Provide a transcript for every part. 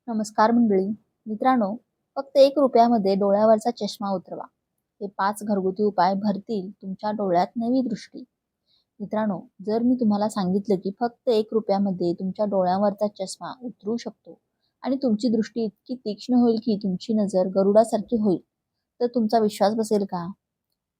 नमस्कार मंडळी. मित्रांनो, फक्त ₹1 डोळ्यावरचा चष्मा उतरवा. हे 5 घरगुती उपाय भरतील तुमच्या डोळ्यात नवी दृष्टी. मित्रांनो, जर मी तुम्हाला सांगितलं की फक्त ₹1 तुमच्या डोळ्यावरचा चष्मा उतरू शकतो आणि तुमची दृष्टी इतकी तीक्ष्ण होईल की तुमची नजर गरुडासारखी होईल, तर तुमचा विश्वास बसेल का?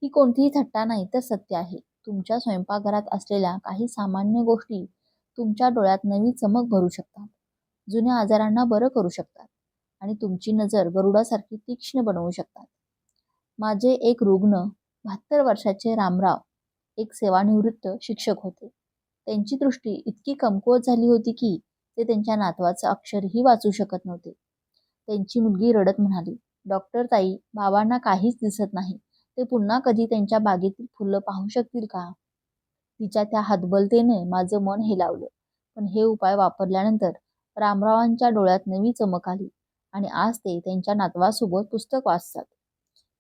ही कोणतीही थट्टा नाही तर सत्य आहे. तुमच्या स्वयंपाकघरात असलेल्या काही सामान्य गोष्टी तुमच्या डोळ्यात नवी चमक भरू शकतात, जुन्या आजारांना बरं करू शकतात आणि तुमची नजर गरुडासारखी तीक्ष्ण बनवू शकतात. माझे एक रुग्ण 72 वर्षाचे रामराव एक सेवानिवृत्त शिक्षक होते. त्यांची दृष्टी इतकी कमकुवत झाली होती की ते त्यांच्या नातवाचं अक्षरही वाचू शकत नव्हते. त्यांची मुलगी रडत म्हणाली, "डॉक्टर ताई, बाबांना काहीच दिसत नाही. ते पुन्हा कधी त्यांच्या बागेतील फुलं पाहू शकतील का?" तिच्या त्या हतबलतेने माझं मन हेलावलं. पण हे उपाय वापरल्यानंतर रामरावांच्या डोळ्यात नवी चमक आली आणि आज ते त्यांच्या नातवासोबत पुस्तक वाचतात.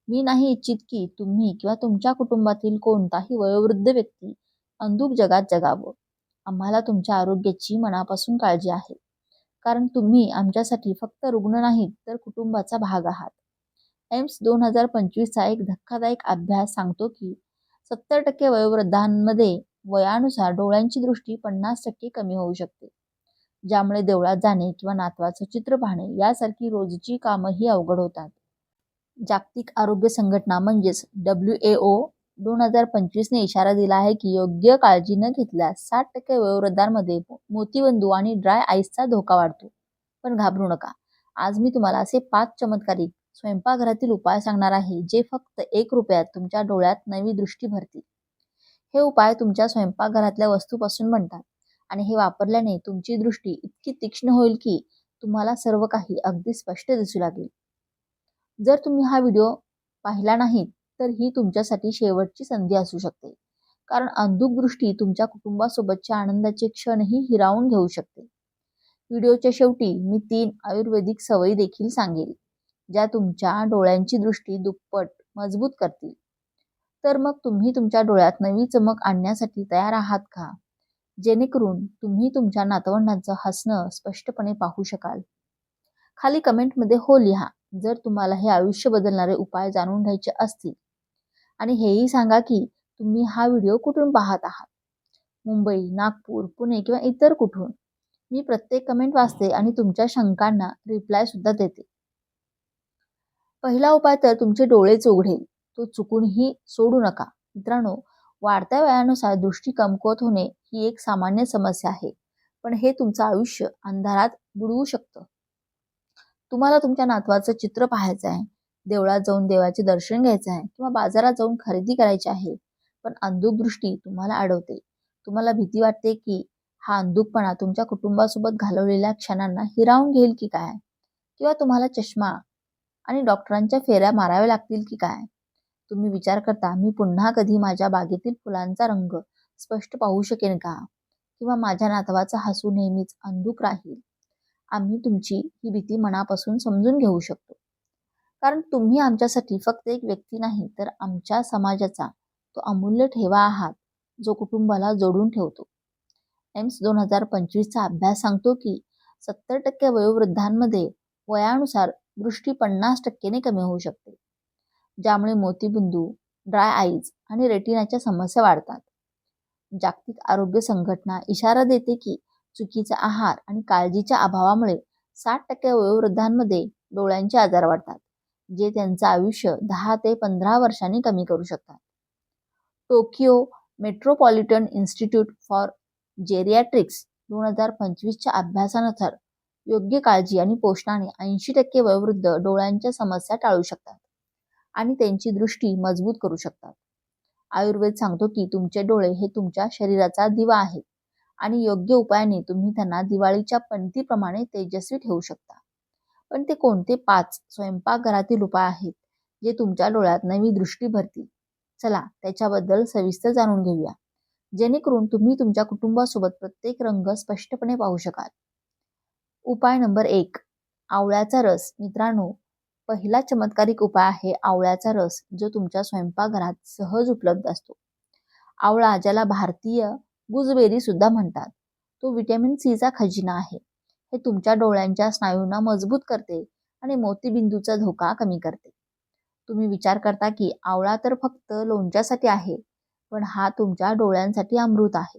मी नाही इच्छित की तुम्ही किंवा तुमच्या कुटुंबातील कोणताही वयोवृद्ध व्यक्ती अंधुक जगात जगावं. आम्हाला तुमच्या आरोग्याची मनापासून काळजी आहे. कारण तुम्ही आमच्यासाठी फक्त रुग्ण नाहीत तर कुटुंबाचा भाग आहात. एम्स 2025चा एक धक्कादायक अभ्यास सांगतो की 70% वयोवृद्धांमध्ये वयानुसार डोळ्यांची दृष्टी 50% कमी होऊ शकते. ज्यामुळे देवळात जाणे किंवा नातवाचं चित्र पाहणे यासारखी रोजची कामंही अवघड होतात. जागतिक आरोग्य संघटना म्हणजेच WHO 2025ने इशारा दिला आहे की योग्य काळजी न घेतल्यास 60% वयोवृद्धांमध्ये मोतीबिंदू आणि ड्राय आईजचा धोका वाढतो. पण घाबरू नका. आज मी तुम्हाला असे 5 चमत्कारिक स्वयंपाकघरातील उपाय सांगणार आहे जे फक्त ₹1 तुमच्या डोळ्यात नवी दृष्टी भरतील. हे उपाय तुमच्या स्वयंपाकघरातल्या वस्तूपासून बनतात आणि हे वापरल्याने तुमची दृष्टी इतकी तीक्ष्ण होईल की तुम्हाला सर्व काही अगदी स्पष्ट दिसू लागेल. जर तुम्ही हा व्हिडिओ पाहिला नाही तर ही तुमच्यासाठी शेवटची संधी असू शकते. कारण अंधुक दृष्टी तुमच्या कुटुंबासोबतचे आनंदाचे क्षणही हिरावून घेऊ शकते. व्हिडिओच्या शेवटी मी 3 आयुर्वेदिक सवयी देखील सांगेल, ज्या तुमच्या डोळ्यांची दृष्टी दुप्पट मजबूत करतील. तर मग तुम्ही तुमच्या डोळ्यात नवी चमक आणण्यासाठी तयार आहात का? जेणेकरून तुम्ही तुमच्या नातवंडांचं हसणं स्पष्टपणे पाहू शकाल. खाली कमेंटमध्ये हो लिहा जर तुम्हाला हे आयुष्य बदलणारे उपाय जाणून घ्यायचे असतील. आणि हेही सांगा की तुम्ही हा व्हिडिओ कुठून पाहत आहात. मुंबई, नागपूर, पुणे किंवा इतर कुठून. मी प्रत्येक कमेंट वाचते आणि तुमच्या शंकांना रिप्लाय सुद्धा देते. पहिला उपाय तर तुमचे डोळेच उघडेल. तो चुकूनही सोडू नका. मित्रांनो, वाढत्या वयानुसार दृष्टी कमकुवत होणे ही एक सामान्य समस्या आहे. पण हे तुमचं आयुष्य अंधारात बुडवू शकतं. तुम्हाला तुमच्या नातवाचं चित्र पाहायचं आहे, देवळात जाऊन देवाचे दर्शन घ्यायचं आहे किंवा बाजारात जाऊन खरेदी करायची आहे. पण अंधुक दृष्टी तुम्हाला अडवते. तुम्हाला भीती वाटते की हा अंधुकपणा तुमच्या कुटुंबासोबत घालवलेल्या क्षणांना हिरावून घेईल की काय? किंवा तुम्हाला चष्मा आणि डॉक्टरांच्या फेऱ्या माराव्या लागतील की काय? तुम्ही विचार करता, मी पुन्हा कधी माझ्या बागेतील फुलांचा रंग स्पष्ट पाहू शकेन का? किंवा माझ्या नातवाचं हसू नेहमीच अंधुक राहील. आम्ही तुमची ही भीती मनापासून समजून घेऊ शकतो. कारण तुम्ही आमच्यासाठी फक्त एक व्यक्ती नाही तर आमच्या समाजाचा तो अमूल्य ठेवा आहात जो कुटुंबाला जोडून ठेवतो. एम्स 2025चा अभ्यास सांगतो की 70% वयोवृद्धांमध्ये वयानुसार दृष्टी 50%ने कमी होऊ शकते. ज्यामुळे मोतीबिंदू, ड्राय आईज आणि रेटिनाच्या समस्या वाढतात. जागतिक आरोग्य संघटना इशारा देते की चुकीचा आहार आणि काळजीच्या अभावामुळे 60% वयोवृद्धांमध्ये डोळ्यांचे आजार वाढतात, जे त्यांचं आयुष्य 10 ते 15 वर्षांनी कमी करू शकतात. Tokyo metropolitan institute for geriatrics 2025च्या अभ्यासानुसार योग्य काळजी आणि पोषणाने 80% वयोवृद्ध डोळ्यांच्या समस्या टाळू शकतात आणि त्यांची दृष्टी मजबूत करू शकतात. आयुर्वेद सांगतो की तुमचे डोळे हे तुमच्या शरीराचा दिवा आहेत आणि योग्य उपायाने तुम्ही त्यांना दिवाळीच्या पंतीप्रमाणे तेजस्वी ठेवू शकता. पण ते कोणते 5 स्वयंपाकघरातील उपाय आहेत जे तुमच्या डोळ्यात नवी दृष्टी भरतील? चला त्याच्याबद्दल सविस्तर जाणून घेऊया, जेणेकरून तुम्ही तुमच्या कुटुंबासोबत प्रत्येक रंग स्पष्टपणे पाहू शकाल. उपाय नंबर 1, आवळ्याचा रस. मित्रांनो, पहिला चमत्कारिक उपाय आहे आवळ्याचा रस, जो तुमच्या स्वयंपाकघरात सहज उपलब्ध असतो. आवळा, ज्याला भारतीय गुजबेरी सुद्धा म्हणतात, तो व्हिटॅमिन सीचा खजिना आहे. हे तुमच्या डोळ्यांच्या स्नायूंना मजबूत करते आणि मोतीबिंदूचा धोका कमी करते. तुम्ही विचार करता की आवळा तर फक्त लोणच्यासाठी आहे, पण हा तुमच्या डोळ्यांसाठी अमृत आहे.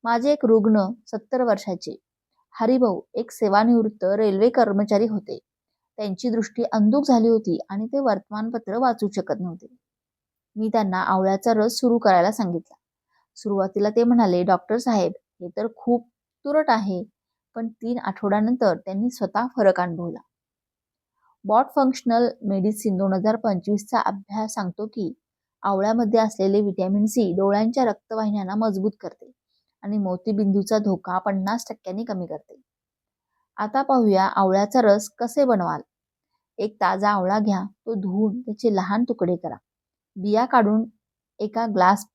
माझे एक रुग्ण 70 वर्षाचे हरिभाऊ एक सेवानिवृत्त रेल्वे कर्मचारी होते. त्यांची दृष्टी अंधुक झाली होती आणि ते वर्तमानपत्र वाचू शकत नव्हते. मी त्यांना आवळ्याचा रस सुरू करायला सांगितला. सुरुवातीला ते म्हणाले, डॉक्टर साहेब, हे तर खूप तुरट आहे. पण 3 आठवड्यानंतर त्यांनी स्वतः फरक अनुभवला. बॉट फंक्शनल मेडिसिन 2025चा अभ्यास सांगतो की आवळ्यामध्ये असलेले व्हिटॅमिन सी डोळ्यांच्या रक्तवाहिन्यांना मजबूत करते आणि मोतीबिंदूचा धोका 50% कमी करते. आता पाहूया आवळ्याचा रस कसे बनवाल. एक ताजा आवळा घ्या, तो धुवून त्याचे लहान तुकडे करा. बिया काढून एका ग्लास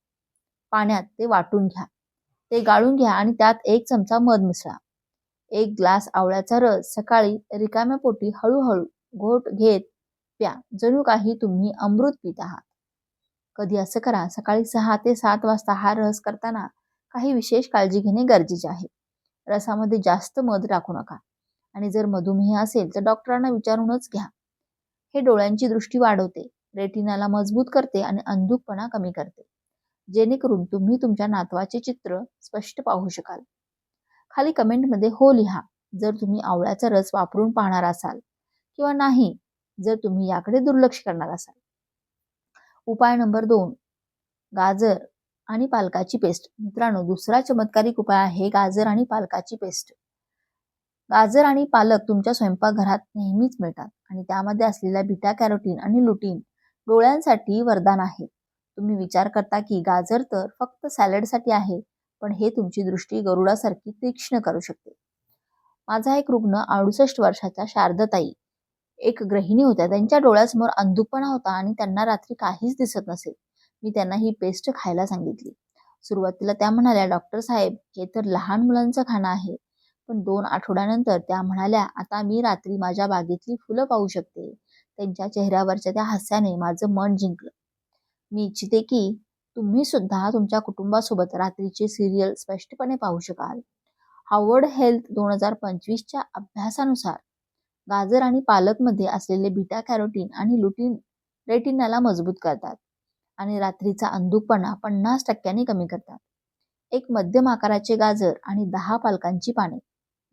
पाण्यात ते वाटून घ्या. ते गाळून घ्या आणि त्यात 1 चमचा मध मिसळा. 1 ग्लास आवळ्याचा रस सकाळी रिकाम्या पोटी हळूहळू घोट घेत प्या, जणू काही तुम्ही अमृत पित आहात. कधी असं करा, सकाळी 6 ते 7 वाजता हा रस करताना काही विशेष काळजी घेणे गरजेचे आहे. रसामध्ये जास्त मध टाकू नका आणि जर मधुमेह असेल तर डॉक्टरांना विचारूनच घ्या. हे डोळ्यांची दृष्टी वाढवते, रेटिनाला मजबूत करते आणि अंधुकपणा कमी करते, जेणेकरून तुम्ही तुमच्या नातवाचे चित्र स्पष्ट पाहू शकाल. खाली कमेंटमध्ये हो लिहा जर तुम्ही आवळ्याचा रस वापरून पाहणार असाल किंवा नाही जर तुम्ही याकडे दुर्लक्ष करणार असाल. उपाय नंबर 2, गाजर आणि पालकाची पेस्ट. मित्रांनो, दुसरा चमत्कारिक उपाय आहे गाजर आणि पालकाची पेस्ट. गाजर आणि पालक तुमच्या स्वयंपाकघरात नेहमीच मिळतात आणि त्यामध्ये असलेल्या बीटा कॅरोटीन आणि लुटीन डोळ्यांसाठी वरदान आहे. तुम्ही विचार करता की गाजर तर फक्त सॅलडसाठी आहे, पण हे तुमची दृष्टी गरुडासारखी तीक्ष्ण करू शकते. माझा एक रुग्ण 68 वर्षाच्या शारदाताई एक गृहिणी होत्या. त्यांच्या डोळ्यासमोर अंधुकपणा होता आणि त्यांना रात्री काहीच दिसत नसे. मी त्यांना ही पेस्ट खायला सांगितली. सुरुवातीला त्या म्हणाल्या, डॉक्टर साहेब, हे तर लहान मुलांचं खाणं आहे. पण 2 आठवड्यानंतर त्या म्हणाल्या, आता मी रात्री माझ्या बागेतली फुलं पाहू शकते. त्यांच्या चेहऱ्यावरच्या त्या हास्याने माझं मन जिंकलं. मी इच्छिते की तुम्ही सुद्धा तुमच्या कुटुंबासोबत रात्रीचे सिरियल स्पष्टपणे पाहू शकाल. हार्वर्ड हेल्थ 2025च्या अभ्यासानुसार गाजर आणि पालकमध्ये असलेले बीटा कॅरोटीन आणि लुटीन रेटिनाला मजबूत करतात आणि रात्रीचा अंधुकपणा 50% कमी करतात. एक मध्यम आकाराचे गाजर आणि 10 पालकांची पाने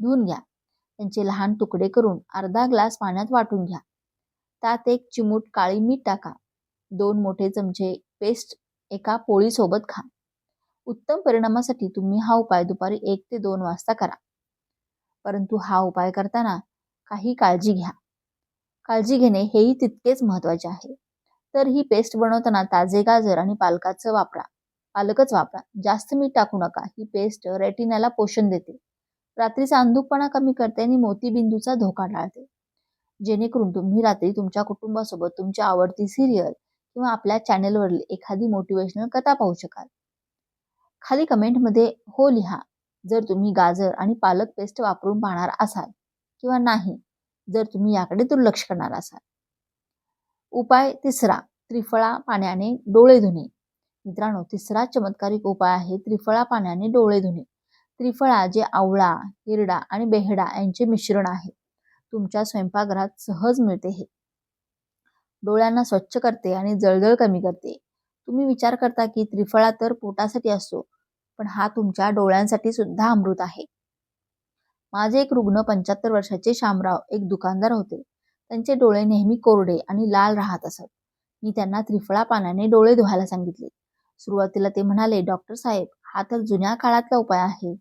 धुवून घ्या. त्यांचे लहान तुकडे करून अर्धा ग्लास पाण्यात वाटून घ्या. त्यात 1 चिमूट काळी मीठ टाका. 2 मोठे चमचे पेस्ट एका पोळीसोबत खा. उत्तम परिणामासाठी तुम्ही हा उपाय दुपारी 1 ते 2 वाजता करा. परंतु हा उपाय करताना काही काळजी घ्या. काळजी घेणे हेही तितकेच महत्त्वाचे आहे. तर ही पेस्ट बनवताना ताजे गाजर आणि पालकच वापरा. जास्त मीठ टाकू नका. ही पेस्ट रेटिनाला पोषण देते, रात्रीचा अंधुकपणा कमी करते आणि मोतीबिंदूचा धोका टाळते, जेणेकरून तुम्ही रात्री तुमच्या कुटुंबासोबत तुमची आवडती सिरियल किंवा आपल्या चॅनेलवरील एखादी मोटिवेशनल कथा पाहू शकाल. खाली कमेंटमध्ये हो लिहा जर तुम्ही गाजर आणि पालक पेस्ट वापरून पाहणार असाल किंवा नाही जर तुम्ही याकडे दुर्लक्ष करणार असाल. उपाय 3, त्रिफळा पाण्याने डोळे धुणे. मित्रांनो, 3रा चमत्कारिक उपाय आहे त्रिफळा पाण्याने डोळे धुणे. त्रिफळा जे आवळा, हिरडा आणि बेहडा यांचे मिश्रण आहे. तुमच्या स्वयंपाकघरात सहज मिळते. हे डोळ्यांना स्वच्छ करते आणि जळजळ कमी करते. तुम्ही विचार करता की त्रिफळा तर पोटासाठी असतो, पण हा तुमच्या डोळ्यांसाठी सुद्धा अमृत आहे. माझे एक रुग्ण 75 वर्षाचे शामराव एक दुकानदार होते. त्यांचे डोळे नेहमी कोरडे आणि लाल राहत असत. मी त्यांना त्रिफळा पाण्याने डोळे धुवायला सांगितले. सुरुवातीला ते म्हणाले, डॉक्टर साहेब, हा तर जुन्या काळातला उपाय आहे.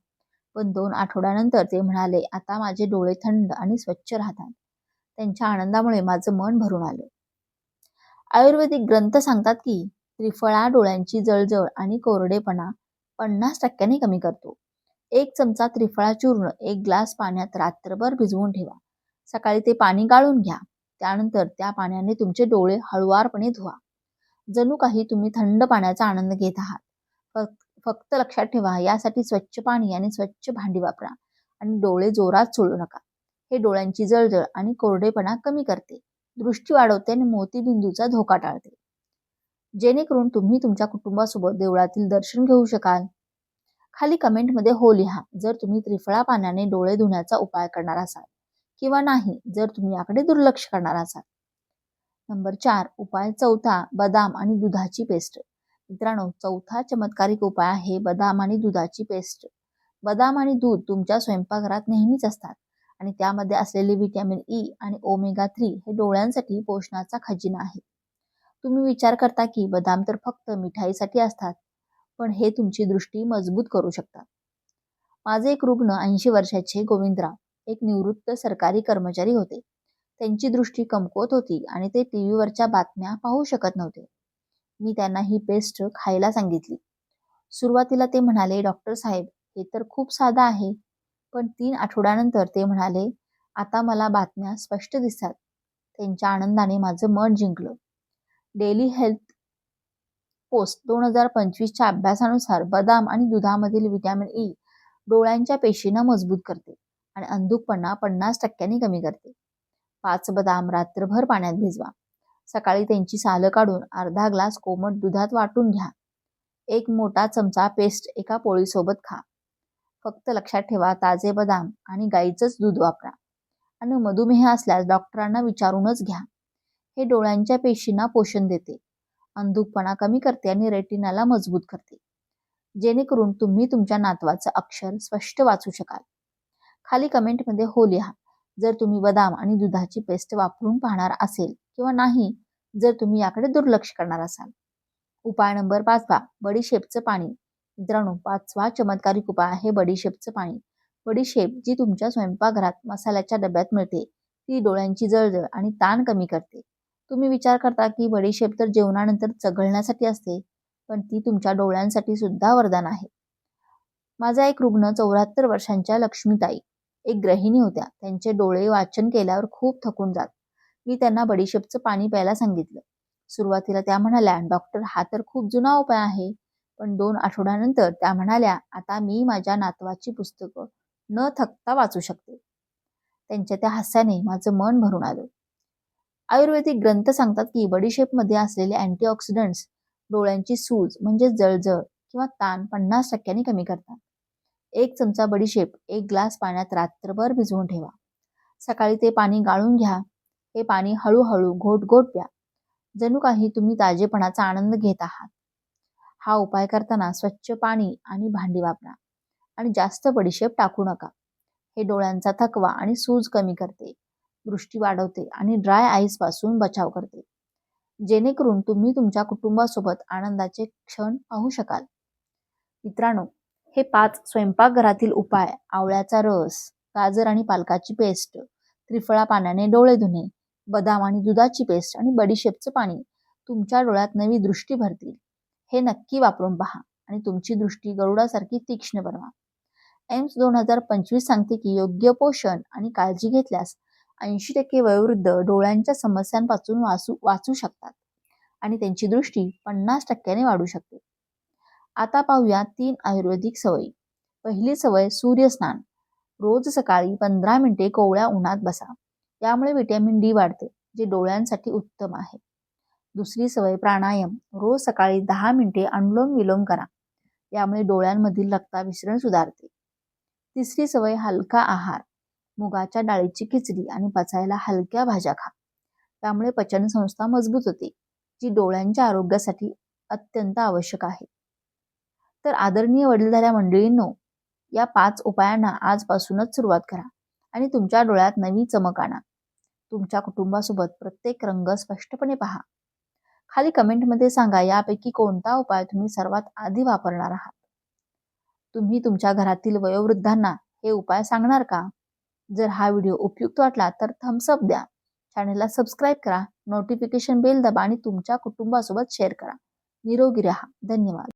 पण 2 आठवड्यानंतर ते म्हणाले, आता माझे डोळे थंड आणि स्वच्छ राहतात. त्यांच्या आनंदामुळे माझं मन भरून आलं. आयुर्वेदिक ग्रंथ सांगतात की त्रिफळा डोळ्यांची जळजळ आणि कोरडेपणा 50% कमी करतो. 1 चमचा त्रिफळा चूर्ण 1 ग्लास पाण्यात रात्रभर भिजवून ठेवा. सकाळी ते पाणी गाळून घ्या. त्यानंतर त्या पाण्याने तुमचे डोळे हळुवारपणे धुवा, जणू काही तुम्ही थंड पाण्याचा आनंद घेत आहात. फक्त लक्षात ठेवा, यासाठी स्वच्छ पाणी आणि स्वच्छ भांडी वापरा आणि डोळे जोरात चोळू नका. हे डोळ्यांची जळजळ आणि कोरडेपणा कमी करते, दृष्टी वाढवते आणि मोतीबिंदूचा धोका टाळते, जेणेकरून तुम्ही तुमच्या कुटुंबासोबत देवळातील दर्शन घेऊ शकाल. खाली कमेंटमध्ये हो लिहा जर तुम्ही त्रिफळा पाण्याने डोळे धुण्याचा उपाय करणार असाल किंवा नाही जर तुम्ही याकडे दुर्लक्ष करणार असाल. नंबर 4 उपाय चौथा, बदाम आणि दुधाची पेस्ट. मित्रांनो, चौथा चमत्कारिक उपाय आहे बदाम आणि दुधाची पेस्ट. बदाम आणि दूध तुमच्या स्वयंपाकघरात नेहमीच असतात आणि त्यामध्ये असलेले व्हिटॅमिन ई आणि ओमेगा 3 हे डोळ्यांसाठी पोषणाचा खजिना आहे. तुम्ही विचार करता की बदाम तर फक्त मिठाईसाठी असतात, पण हे तुमची दृष्टी मजबूत करू शकतात. माझे एक रुग्ण 80 वर्षाचे गोविंदराव एक निवृत्त सरकारी कर्मचारी होते. त्यांची दृष्टी कमकुवत होती आणि ते टीव्हीवरच्या बातम्या पाहू शकत नव्हते. मी त्यांना ही पेस्ट खायला सांगितली. सुरुवातीला ते म्हणाले, डॉक्टर साहेब, हे तर खूप साधं आहे. पण 3 आठवड्यानंतर ते म्हणाले, आता मला बातम्या स्पष्ट दिसतात. त्यांच्या आनंदाने माझं मन जिंकलं. डेली हेल्थ पोस्ट 2025च्या अभ्यासानुसार बदाम आणि दुधामधील व्हिटॅमिन ई डोळ्यांच्या पेशींना मजबूत करते आणि अंधुकपणा 50% कमी करते. 5 बदाम रात्रभर पाण्यात भिजवा. सकाळी त्यांची सालं काढून अर्धा ग्लास कोमट दुधात वाटून घ्या. एक मोठा चमचा पेस्ट एका पोळीसोबत खा. फक्त लक्षात ठेवा, ताजे बदाम आणि गाईचंच दूध वापरा आणि मधुमेह असल्यास डॉक्टरांना विचारूनच घ्या. हे डोळ्यांच्या पेशींना पोषण देते, अंधुकपणा कमी करते आणि रेटिनाला मजबूत करते, जेणेकरून तुम्ही तुमच्या नातवाचं अक्षर स्पष्ट वाचू शकाल. खाली कमेंटमध्ये हो लिहा जर तुम्ही बदाम आणि दुधाची पेस्ट वापरून पाहणार असेल किंवा नाही जर तुम्ही याकडे दुर्लक्ष करणार असाल. उपाय नंबर 5 बडीशेपचं पाणी. मित्रांनो, 5वा चमत्कारिक उपाय आहे बडीशेपचं पाणी. बडीशेप जी तुमच्या स्वयंपाकघरात मसाल्याच्या डब्यात मिळते, ती डोळ्यांची जळजळ आणि ताण कमी करते. तुम्ही विचार करता की बडीशेप तर जेवणानंतर चघळण्यासाठी असते, पण ती तुमच्या डोळ्यांसाठी सुद्धा वरदान आहे. माझा एक रुग्ण 74 वर्षांच्या लक्ष्मीताई एक गृहिणी होत्या. त्यांचे डोळे वाचन केल्यावर खूप थकून जात. मी त्यांना बडीशेपचं पाणी प्यायला सांगितलं. सुरुवातीला त्या म्हणाल्या, डॉक्टर, हा तर खूप जुना उपाय आहे. पण 2 आठवड्यानंतर त्या म्हणाल्या, आता मी माझ्या नातवाची पुस्तकं न थकता वाचू शकते. त्यांच्या त्या हास्याने माझं मन भरून आलं. आयुर्वेदिक ग्रंथ सांगतात की बडीशेपमध्ये असलेले अँटीऑक्सिडंट्स डोळ्यांची सूज म्हणजे जळजळ किंवा ताण 50% कमी करतात. 1 चमचा बडीशेप 1 ग्लास पाण्यात रात्रभर भिजवून ठेवा. सकाळी ते पाणी गाळून घ्या. हे पाणी हळूहळू घोट घोट प्या. जणू काही तुम्ही ताजेपणाचा आनंद घेत आहात. हा उपाय करताना स्वच्छ पाणी आणि भांडी वापरा आणि जास्त बडीशेप टाकू नका. हे डोळ्यांचा थकवा आणि सूज कमी करते, दृष्टी वाढवते आणि ड्राय आईज पासून बचाव करते, जेणेकरून तुम्ही तुमच्या कुटुंबासोबत आनंदाचे क्षण पाहू शकाल. मित्रांनो, हे 5 स्वयंपाकघरातील उपाय, आवळ्याचा रस, गाजर आणि पालकाची पेस्ट, त्रिफळा पाण्याने डोळे धुणे, बदाम आणि दुधाची पेस्ट आणि बडीशेपचं पाणी तुमच्या डोळ्यात नवी दृष्टी भरतील. हे नक्की वापरून पहा आणि तुमची दृष्टी गरुडासारखी तीक्ष्ण बनवा. एम्स 2025 सांगते की योग्य पोषण आणि काळजी घेतल्यास 80% वयोवृद्ध डोळ्यांच्या समस्यांपासून वाचू शकतात आणि त्यांची दृष्टी 50% वाढू शकते. आता पाहूया 3 आयुर्वेदिक सवयी. पहिली सवय सूर्यस्नान. रोज सकाळी 15 मिनिटे कोवळ्या उन्हात बसा. यामुळे व्हिटॅमिन डी वाढते, जे डोळ्यांसाठी उत्तम आहे. दुसरी सवय प्राणायाम. रोज सकाळी 10 मिनिटे अनुलोम विलोम करा. यामुळे डोळ्यांमधील रक्ताभिसरण सुधारते. तिसरी सवय हलका आहार. मुगाच्या डाळीची खिचडी आणि पचायला हलक्या भाज्या खा. त्यामुळे पचनसंस्था मजबूत होते, जी डोळ्यांच्या आरोग्यासाठी अत्यंत आवश्यक आहे. तर आदरणीय वडीलधाऱ्या मंडळींनो, या 5 उपायांना आजपासूनच सुरुवात करा आणि तुमच्या डोळ्यात नवी चमक आणा. तुमच्या कुटुंबासोबत प्रत्येक रंग स्पष्टपणे पहा. खाली कमेंटमध्ये सांगा, यापैकी कोणता उपाय तुम्ही सर्वात आधी वापरणार आहात. तुम्ही तुमच्या घरातील वयोवृद्धांना हे उपाय सांगणार का? जर हा व्हिडिओ उपयुक्त वाटला तर थम्स अप द्या. चॅनलला सबस्क्राईब करा, नोटिफिकेशन बेल दाबा आणि तुमच्या कुटुंबासोबत शेअर करा. निरोगी राहा. धन्यवाद.